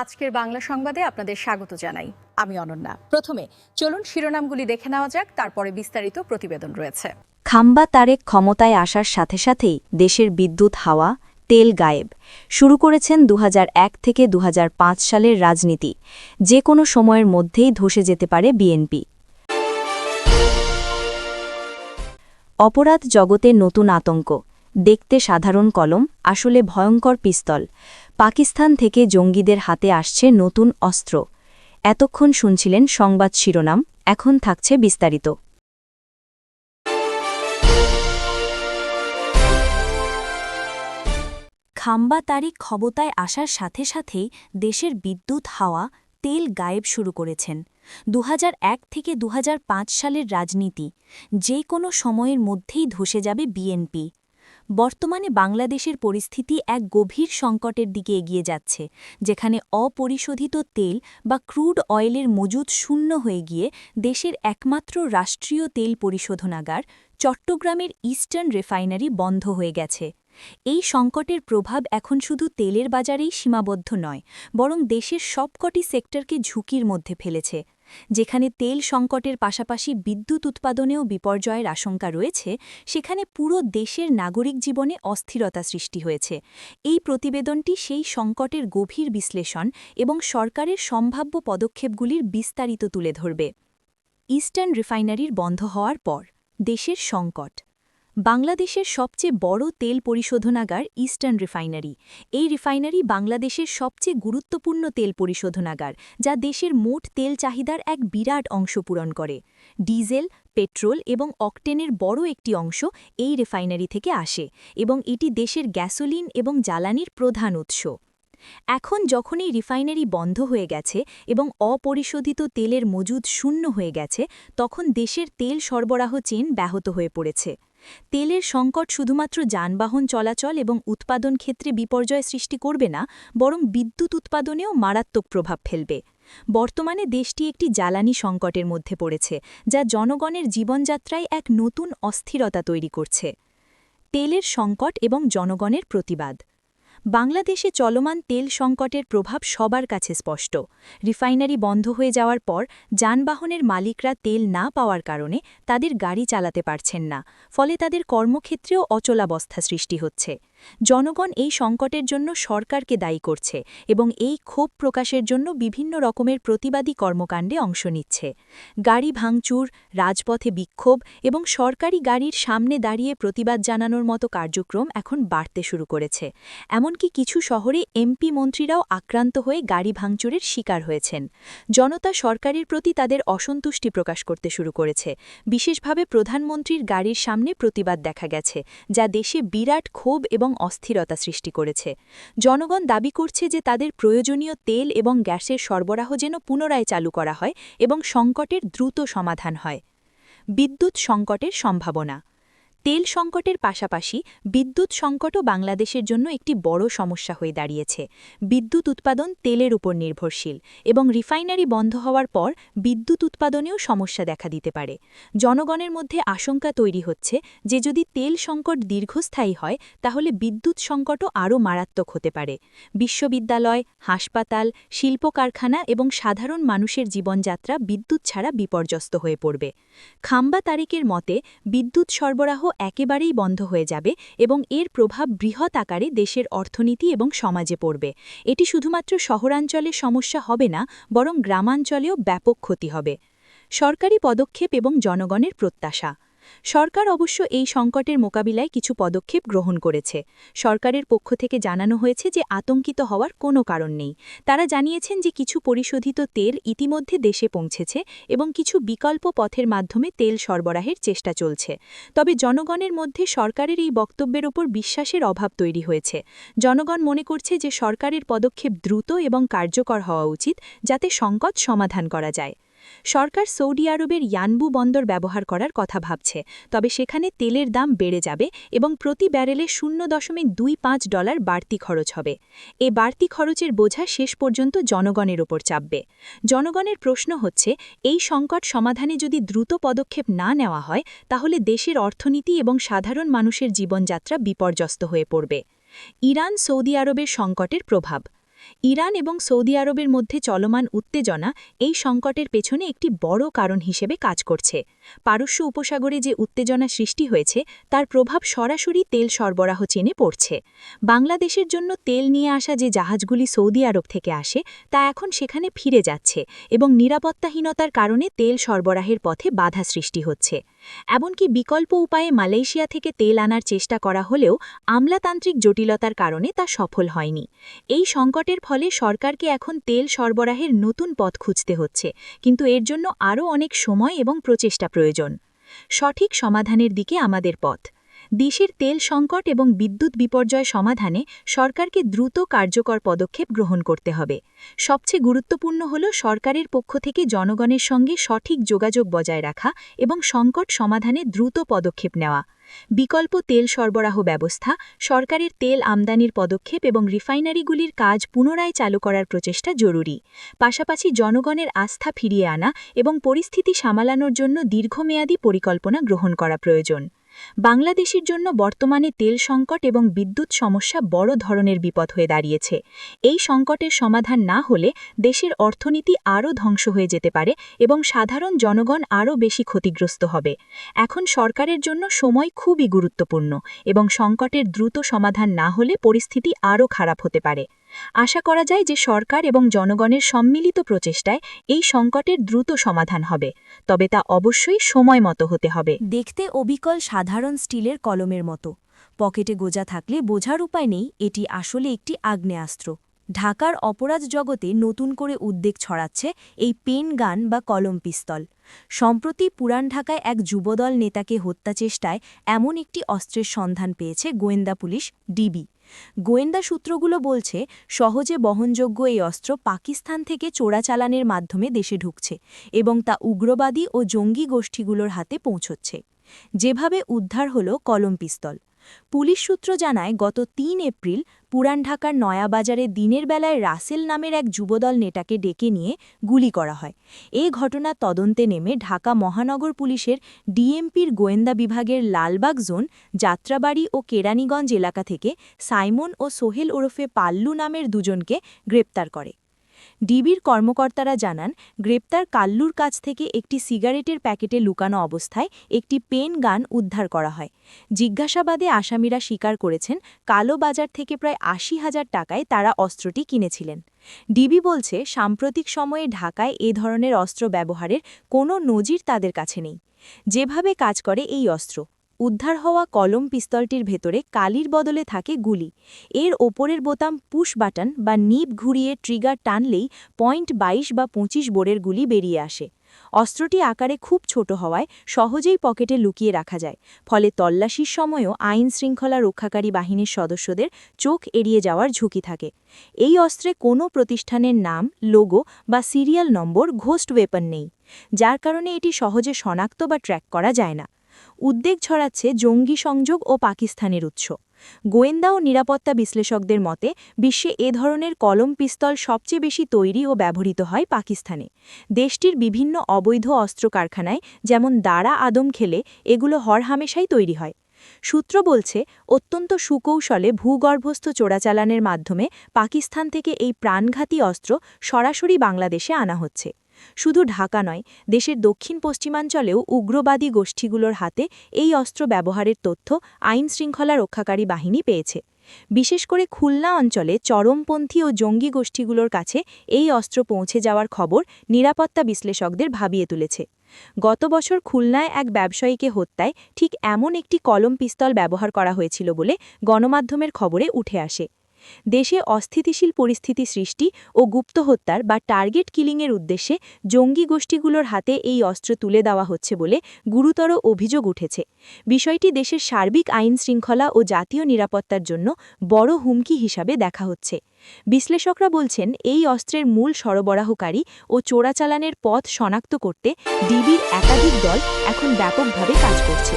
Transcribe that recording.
আজকের বাংলা সংবাদে আপনাদের স্বাগত জানাই। আমি অনন্যা। প্রথমে চলুন শিরোনামগুলি দেখে নেওয়া যাক, তারপরে বিস্তারিত প্রতিবেদন রয়েছে। খাম্বা তারেক ক্ষমতায় আসার সাথে সাথেই দেশের বিদ্যুৎ, হাওয়া, তেল গায়েব শুরু করেছেন ২০০১ থেকে ২০০৫ সালের রাজনীতি। যে কোনো সময়ের মধ্যেই ধসে যেতে পারে বিএনপি। অপরাধ জগতে নতুন আতঙ্ক। দেখতে সাধারণ কলম, আসলে ভয়ঙ্কর পিস্তল। পাকিস্তান থেকে জঙ্গিদের হাতে আসছে নতুন অস্ত্র। এতক্ষণ শুনছিলেন সংবাদ শিরোনাম, এখন থাকছে বিস্তারিত। খাম্বা তারিক ক্ষমতায় আসার সাথে সাথেই দেশের বিদ্যুৎ, হাওয়া, তেল গায়েব শুরু করেছেন। ২০০১ থেকে ২০০৫ সালের রাজনীতি। যে কোনো সময়ের মধ্যেই ধসে যাবে বিএনপি। বর্তমানে বাংলাদেশের পরিস্থিতি এক গভীর সংকটের দিকে এগিয়ে যাচ্ছে, যেখানে অপরিশোধিত তেল বা ক্রুড অয়েলের মজুদ শূন্য হয়ে গিয়ে দেশের একমাত্র রাষ্ট্রীয় তেল পরিশোধনাগার চট্টগ্রামের ইস্টার্ন রিফাইনারি বন্ধ হয়ে গেছে। এই সংকটের প্রভাব এখন শুধু তেলের বাজারেই সীমাবদ্ধ নয়, বরং দেশের সবকটি সেক্টরকে ঝুঁকির মধ্যে ফেলেছে। যেখানে তেল সংকটের পাশাপাশি বিদ্যুৎ উৎপাদনেও বিপর্যয়ের আশঙ্কা রয়েছে, সেখানে পুরো দেশের নাগরিক জীবনে অস্থিরতা সৃষ্টি হয়েছে। এই প্রতিবেদনটি সেই সংকটের গভীর বিশ্লেষণ এবং সরকারের সম্ভাব্য পদক্ষেপগুলির বিস্তারিত তুলে ধরবে। ইস্টার্ন রিফাইনারির বন্ধ হওয়ার পর দেশের সংকট। বাংলাদেশের সবচেয়ে বড় তেল পরিশোধনাগার ইস্টার্ন রিফাইনারি। এই রিফাইনারি বাংলাদেশের সবচেয়ে গুরুত্বপূর্ণ তেল পরিশোধনাগার, যা দেশের মোট তেল চাহিদার এক বিরাট অংশ পূরণ করে। ডিজেল, পেট্রোল এবং অকটেনের বড় একটি অংশ এই রিফাইনারি থেকে আসে এবং এটি দেশের গ্যাসোলিন এবং জ্বালানির প্রধান উৎস। এখন যখন এই রিফাইনারি বন্ধ হয়ে গেছে এবং অপরিশোধিত তেলের মজুদ শূন্য হয়ে গেছে, তখন দেশের তেল সরবরাহ চেইন ব্যাহত হয়ে পড়েছে। তেলের সংকট শুধুমাত্র যানবাহন চলাচল এবং উৎপাদন ক্ষেত্রে বিপর্যয় সৃষ্টি করবে না, বরং বিদ্যুৎ উৎপাদনেও মারাত্মক প্রভাব ফেলবে। বর্তমানে দেশটি একটি জ্বালানি সংকটের মধ্যে পড়েছে, যা জনগণের জীবনযাত্রায় এক নতুন অস্থিরতা তৈরি করছে। তেলের সংকট এবং জনগণের প্রতিবাদ। বাংলাদেশে চলমান তেল সংকটের প্রভাব সবার কাছে স্পষ্ট। রিফাইনারি বন্ধ হয়ে যাওয়ার পর যানবাহনের মালিকরা তেল না পাওয়ার কারণে তাদের গাড়ি চালাতে পারছেন না, ফলে তাদের কর্মক্ষেত্রেও অচলাবস্থা সৃষ্টি হচ্ছে। জনগণ এই সংকটের জন্য সরকারকে দায়ী করছে এবং এই ক্ষোভ প্রকাশের জন্য বিভিন্ন রকমের প্রতিবাদী কর্মকাণ্ডে অংশ নিচ্ছে। গাড়ি ভাঙচুর, রাজপথে বিক্ষোভ এবং সরকারি গাড়ির সামনে দাঁড়িয়ে প্রতিবাদ জানানোর মতো কার্যক্রম এখন বাড়তে শুরু করেছে। এমনকি কিছু শহরে এমপি মন্ত্রীরাও আক্রান্ত হয়ে গাড়ি ভাঙচুরের শিকার হয়েছেন। জনতা সরকারের প্রতি তাদের অসন্তুষ্টি প্রকাশ করতে শুরু করেছে। বিশেষভাবে প্রধানমন্ত্রীর গাড়ির সামনে প্রতিবাদ দেখা গেছে, যা দেশে বিরাট ক্ষোভ এবং অস্থিরতা সৃষ্টি করেছে। জনগণ দাবি করছে যে তাদের প্রয়োজনীয় তেল এবং গ্যাসের সরবরাহ যেন পুনরায় চালু করা হয় এবং সংকটের দ্রুত সমাধান হয়। বিদ্যুৎ সংকটের সম্ভাবনা। তেল সংকটের পাশাপাশি বিদ্যুৎ সংকটও বাংলাদেশের জন্য একটি বড় সমস্যা হয়ে দাঁড়িয়েছে। বিদ্যুৎ উৎপাদন তেলের উপর নির্ভরশীল এবং রিফাইনারি বন্ধ হওয়ার পর বিদ্যুৎ উৎপাদনেও সমস্যা দেখা দিতে পারে। জনগণের মধ্যে আশঙ্কা তৈরি হচ্ছে যে যদি তেল সংকট দীর্ঘস্থায়ী হয়, তাহলে বিদ্যুৎ সংকটও আরও মারাত্মক হতে পারে। বিশ্ববিদ্যালয়, হাসপাতাল, শিল্প কারখানা এবং সাধারণ মানুষের জীবনযাত্রা বিদ্যুৎ ছাড়া বিপর্যস্ত হয়ে পড়বে। খাম্বা তারিকের মতে, বিদ্যুৎ সরবরাহ একেবারেই বন্ধ হয়ে যাবে এবং এর প্রভাব বৃহৎ আকারে দেশের অর্থনীতি এবং সমাজে পড়বে। এটি শুধুমাত্র শহরাঞ্চলে সমস্যা হবে না, বরং গ্রামাঞ্চলেও ব্যাপক ক্ষতি হবে। সরকারি পদক্ষেপ এবং জনগণের প্রত্যাশা। সরকার অবশ্য এই সংকটের মোকাবিলায় কিছু পদক্ষেপ গ্রহণ করেছে। সরকারের পক্ষ থেকে জানানো হয়েছে যে আতঙ্কিত হওয়ার কোনো কারণ নেই। তারা জানিয়েছেন যে কিছু পরিশোধিত তেল ইতিমধ্যে দেশে পৌঁছেছে এবং কিছু বিকল্প পথের মাধ্যমে তেল সরবরাহের চেষ্টা চলছে। তবে জনগণের মধ্যে সরকারের এই বক্তব্যের ওপর বিশ্বাসের অভাব তৈরি হয়েছে। জনগণ মনে করছে যে সরকারের পদক্ষেপ দ্রুত এবং কার্যকর হওয়া উচিত, যাতে সংকট সমাধান করা যায়। সরকার সৌদি আরবের ইয়ানবু বন্দর ব্যবহার করার কথা ভাবছে, তবে সেখানে তেলের দাম বেড়ে যাবে এবং প্রতি ব্যারেলে $0.25 বাড়তি খরচ হবে। এ বাড়তি খরচের বোঝা শেষ পর্যন্ত জনগণের ওপর চাপবে। জনগণের প্রশ্ন হচ্ছে, এই সংকট সমাধানে যদি দ্রুত পদক্ষেপ না নেওয়া হয়, তাহলে দেশের অর্থনীতি এবং সাধারণ মানুষের জীবনযাত্রা বিপর্যস্ত হয়ে পড়বে। ইরান সৌদি আরবের সংকটের প্রভাব। ইরান এবং সৌদি আরবের মধ্যে চলমান উত্তেজনা এই সংকটের পেছনে একটি বড় কারণ হিসেবে কাজ করছে। পারস্য উপসাগরে যে উত্তেজনা সৃষ্টি হয়েছে তার প্রভাব সরাসরি তেল সরবরাহ চেনে পড়ছে। বাংলাদেশের জন্য তেল নিয়ে আসা যে জাহাজগুলি সৌদি আরব থেকে আসে তা এখন সেখানে ফিরে যাচ্ছে এবং নিরাপত্তাহীনতার কারণে তেল সরবরাহের পথে বাধা সৃষ্টি হচ্ছে। এমনকি বিকল্প উপায়ে মালয়েশিয়া থেকে তেল আনার চেষ্টা করা হলেও আমলাতান্ত্রিক জটিলতার কারণে তা সফল হয়নি। এই সংকটের ফলে সরকারকে এখন তেল সরবরাহের নতুন পথ খুঁজতে হচ্ছে, কিন্তু এর জন্য আরও অনেক সময় এবং প্রচেষ্টা প্রয়োজন। সঠিক সমাধানের দিকে আমাদের পথ। দেশের তেল সংকট এবং বিদ্যুৎ বিপর্যয় সমাধানে সরকারকে দ্রুত কার্যকর পদক্ষেপ গ্রহণ করতে হবে। সবচেয়ে গুরুত্বপূর্ণ হল সরকারের পক্ষ থেকে জনগণের সঙ্গে সঠিক যোগাযোগ বজায় রাখা এবং সংকট সমাধানে দ্রুত পদক্ষেপ নেওয়া। বিকল্প তেল সরবরাহ ব্যবস্থা, সরকারের তেল আমদানির পদক্ষেপ এবং রিফাইনারিগুলির কাজ পুনরায় চালু করার প্রচেষ্টা জরুরি। পাশাপাশি জনগণের আস্থা ফিরিয়ে আনা এবং পরিস্থিতি সামলানোর জন্য দীর্ঘমেয়াদী পরিকল্পনা গ্রহণ করা প্রয়োজন। বাংলাদেশের জন্য বর্তমানে তেল সংকট এবং বিদ্যুৎ সমস্যা বড় ধরনের বিপদ হয়ে দাঁড়িয়েছে। এই সংকটের সমাধান না হলে দেশের অর্থনীতি আরও ধ্বংস হয়ে যেতে পারে এবং সাধারণ জনগণ আরও বেশি ক্ষতিগ্রস্ত হবে। এখন সরকারের জন্য সময় খুবই গুরুত্বপূর্ণ এবং সংকটের দ্রুত সমাধান না হলে পরিস্থিতি আরও খারাপ হতে পারে। আশা করা যায় যে সরকার এবং জনগণের সম্মিলিত প্রচেষ্টায় এই সংকটের দ্রুত সমাধান হবে, তবে তা অবশ্যই সময় মতো হতে হবে। দেখতে অবিকল সাধারণ স্টিলের কলমের মতো। পকেটে গোজা থাকলে বোঝার উপায় নেই এটি আসলে একটি আগ্নেয়াস্ত্র। ঢাকার অপরাধ জগতে নতুন করে উদ্বেগ ছড়াচ্ছে এই পেন গান বা কলম পিস্তল। সম্প্রতি পুরান ঢাকায় এক যুবদল নেতাকে হত্যাচেষ্টায় এমন একটি অস্ত্রের সন্ধান পেয়েছে গোয়েন্দা পুলিশ ডিবি। গোয়েন্দা সূত্রগুলো বলছে সহজে বহনযোগ্য এই অস্ত্র পাকিস্তান থেকে চোরাচালানের মাধ্যমে দেশে ঢুকছে এবং তা উগ্রবাদী ও জঙ্গি গোষ্ঠীগুলোর হাতে পৌঁছচ্ছে। যেভাবে উদ্ধার হল কলম পিস্তল। পুলিশ সূত্র জানায় গত ৩ এপ্রিল পুরান ঢাকার নয়াবাজারে দিনের বেলায় রাসেল নামের এক যুবদল নেতাকে ডেকে নিয়ে গুলি করা হয়। এ ঘটনা তদন্তে নেমে ঢাকা মহানগর পুলিশের ডিএমপির গোয়েন্দা বিভাগের লালবাগ জোন, যাত্রাবাড়ি ও কেরানীগঞ্জ এলাকা থেকে সাইমন ও সোহেল ওরফে পাল্লু নামের দুজনকে গ্রেপ্তার করে। ডিবির কর্মকর্তারা জানান, গ্রেপ্তার কাল্লুর কাছ থেকে একটি সিগারেটের প্যাকেটে লুকানো অবস্থায় একটি পেন গান উদ্ধার করা হয়। জিজ্ঞাসাবাদে আসামিরা স্বীকার করেছেন কালো বাজার থেকে প্রায় ৮০,০০০ টাকায় তারা অস্ত্রটি কিনেছিলেন। ডিবি বলছে সাম্প্রতিক সময়ে ঢাকায় এ ধরনের অস্ত্র ব্যবহারের কোনো নজির তাদের কাছে নেই। যেভাবে কাজ করে এই অস্ত্র, উদ্ধার হওয়া কলম পিস্তলটির ভেতরে কালির বদলে থাকে গুলি। এর ওপরের বোতাম পুশ বাটন বা নিব ঘুরিয়ে ট্রিগার টানলেই .22 বা 25 বোরের গুলি বেরিয়ে আসে। অস্ত্রটি আকারে খুব ছোট হওয়ায় সহজেই পকেটে লুকিয়ে রাখা যায়, ফলে তল্লাশির সময়ও আইন শৃঙ্খলা রক্ষাকারী বাহিনীর সদস্যদের চোখ এড়িয়ে যাওয়ার ঝুঁকি থাকে। এই অস্ত্রে কোনো প্রতিষ্ঠানের নাম, লোগো বা সিরিয়াল নম্বর, ঘোস্ট ওয়েপন নেই, যার কারণে এটি সহজে শনাক্ত বা ট্র্যাক করা যায় না। উদ্বেগ ছড়াচ্ছে জঙ্গি সংযোগ ও পাকিস্তানের উৎস। গোয়েন্দা ও নিরাপত্তা বিশ্লেষকদের মতে বিশ্বে এ ধরনের কলম পিস্তল সবচেয়ে বেশি তৈরি ও ব্যবহৃত হয় পাকিস্তানে। দেশটির বিভিন্ন অবৈধ অস্ত্র কারখানায় যেমন দারা আদমখেলে এগুলো হরহামেশাই তৈরি হয়। সূত্র বলছে অত্যন্ত সুকৌশলে ভূগর্ভস্থ চোরাচালানের মাধ্যমে পাকিস্তান থেকে এই প্রাণঘাতী অস্ত্র সরাসরি বাংলাদেশে আনা হচ্ছে। শুধু ঢাকা নয়, দেশের দক্ষিণ পশ্চিমাঞ্চলেও উগ্রবাদী গোষ্ঠীগুলোর হাতে এই অস্ত্র ব্যবহারের তথ্য আইন শৃঙ্খলা রক্ষাকারী বাহিনী পেয়েছে। বিশেষ করে খুলনা অঞ্চলে চরমপন্থী ও জঙ্গি গোষ্ঠীগুলোর কাছে এই অস্ত্র পৌঁছে যাওয়ার খবর নিরাপত্তা বিশ্লেষকদের ভাবিয়ে তুলেছে। গত বছর খুলনায় এক ব্যবসায়ীকে হত্যায় ঠিক এমন একটি কলম পিস্তল ব্যবহার করা হয়েছিল বলে গণমাধ্যমের খবরে উঠে আসে। দেশে অস্থিতিশীল পরিস্থিতি সৃষ্টি ও গুপ্ত হত্যার বা টার্গেট কিলিংয়ের উদ্দেশ্যে জঙ্গি গোষ্ঠীগুলোর হাতে এই অস্ত্র তুলে দেওয়া হচ্ছে বলে গুরুতর অভিযোগ উঠেছে। বিষয়টি দেশের সার্বিক আইন শৃঙ্খলা ও জাতীয় নিরাপত্তার জন্য বড় হুমকি হিসাবে দেখা হচ্ছে। বিশ্লেষকরা বলছেন এই অস্ত্রের মূল সরবরাহকারী ও চোরাচালানের পথ শনাক্ত করতে ডিবির একাধিক দল এখন ব্যাপকভাবে কাজ করছে।